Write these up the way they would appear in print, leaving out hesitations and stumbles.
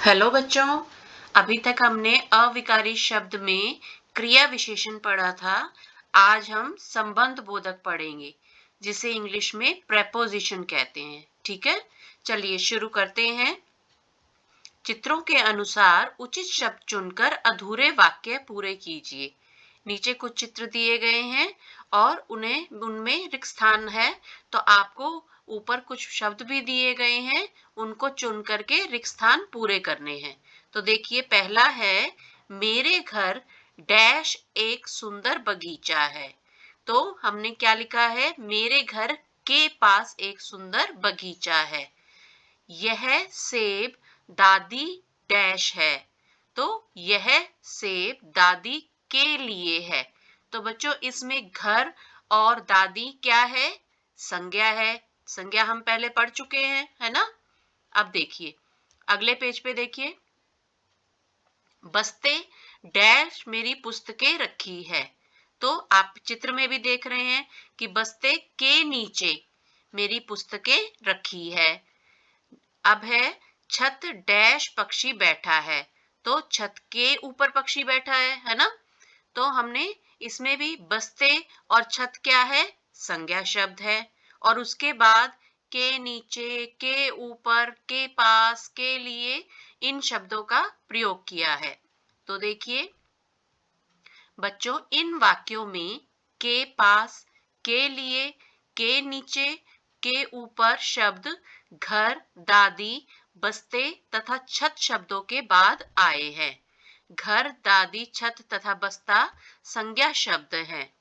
Hello बच्चों, अभी तक हमने अविकारी शब्द में क्रिया विशेषण पढ़ा था। आज हम संबंध बोधक पढ़ेंगे, जिसे इंग्लिश में प्रेपोजिशन कहते हैं। ठीक है, चलिए शुरू करते हैं। चित्रों के अनुसार उचित शब्द चुनकर अधूरे वाक्य पूरे कीजिए। नीचे कुछ चित्र दिए गए हैं और उनमें रिक्त स्थान है, तो आपको ऊपर कुछ शब्द भी दिए गए हैं, उनको चुन करके रिक्त स्थान पूरे करने हैं। तो देखिए, पहला है मेरे घर डैश एक सुंदर बगीचा है। तो हमने क्या लिखा है? मेरे घर के पास एक सुंदर बगीचा है। यह सेब दादी डैश है। तो यह सेब दादी के लिए है। तो बच्चों, इसमें घर और दादी क्या है? संज्ञा है। संज्ञा हम पहले पढ़ चुके हैं, है ना? अब देखिए, अगले पेज पे देखिए, बस्ते डैश मेरी पुस्तकें रखी है। तो आप चित्र में भी देख रहे हैं कि बस्ते के नीचे मेरी पुस्तकें रखी है। अब है छत डैश पक्षी बैठा है। तो छत के ऊपर पक्षी बैठा है ना? तो हमने इसमें भी बस्ते और छत क्या है? संज्ञा शब्द है। और उसके बाद के नीचे, के ऊपर, के पास, के लिए, इन शब्दों का प्रयोग किया है। तो देखिए बच्चों, इन वाक्यों में के पास, के लिए, के नीचे, के ऊपर शब्द घर, दादी, बस्ते तथा छत शब्दों के बाद आए हैं। घर, दादी, छत तथा बस्ता संज्ञा शब्द हैं।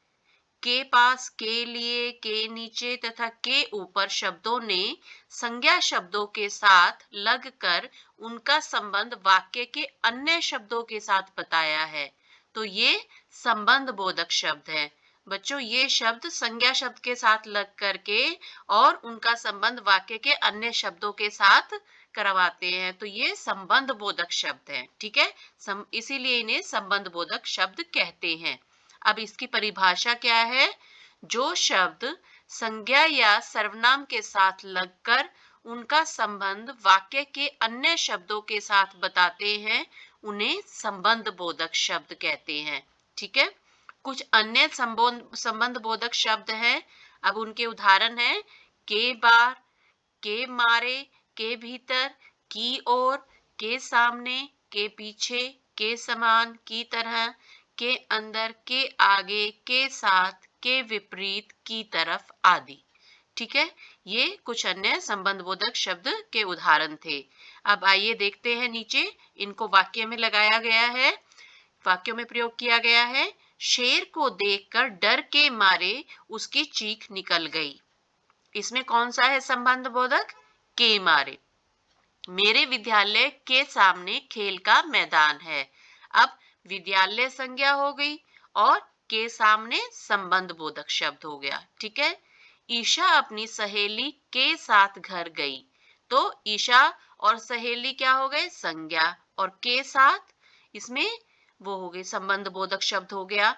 के पास, के लिए, के नीचे तथा के ऊपर शब्दों ने संज्ञा शब्दों के साथ लगकर उनका संबंध वाक्य के अन्य शब्दों के साथ बताया है। तो ये संबंध बोधक शब्द है। बच्चों, ये शब्द संज्ञा शब्द के साथ लग करके और उनका संबंध वाक्य के अन्य शब्दों के साथ करवाते हैं। तो ये संबंध बोधक शब्द है। ठीक है, इसीलिए इन्हें संबंध बोधक शब्द कहते हैं। अब इसकी परिभाषा क्या है? जो शब्द संज्ञा या सर्वनाम के साथ लगकर उनका संबंध वाक्य के अन्य शब्दों के साथ बताते हैं, उन्हें संबंध बोधक शब्द कहते हैं। ठीक है, कुछ अन्य संबंध बोधक शब्द हैं। अब उनके उदाहरण हैं के बार, के मारे, के भीतर, की ओर, के सामने, के पीछे, के समान, की तरह, के अंदर, के आगे, के साथ, के विपरीत, की तरफ आदि। ठीक है, ये कुछ अन्य संबंधबोधक शब्द के उदाहरण थे। अब आइए देखते हैं नीचे, इनको वाक्य में लगाया गया है, वाक्यों में प्रयोग किया गया है। शेर को देखकर डर के मारे उसकी चीख निकल गई। इसमें कौन सा है संबंध बोधक? के मारे। मेरे विद्यालय के सामने खेल का मैदान है। अब विद्यालय संज्ञा हो गई और के सामने संबंध बोधक शब्द हो गया। ठीक है, ईशा अपनी सहेली के साथ घर गई। तो ईशा और सहेली क्या हो गए? संज्ञा। और के साथ इसमें वो हो गए संबंध बोधक शब्द हो गया।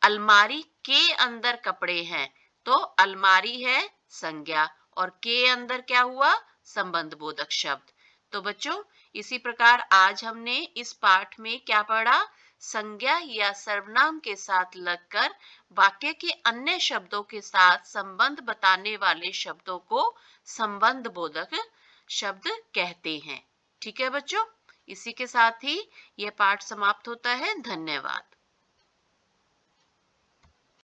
अलमारी के अंदर कपड़े हैं। तो अलमारी है संज्ञा और के अंदर क्या हुआ? संबंध बोधक शब्द। तो बच्चों, इसी प्रकार आज हमने इस पाठ में क्या पढ़ा? संज्ञा या सर्वनाम के साथ लगकर वाक्य के अन्य शब्दों के साथ संबंध बताने वाले शब्दों को संबंध बोधक शब्द कहते हैं। ठीक है बच्चों, इसी के साथ ही यह पाठ समाप्त होता है। धन्यवाद।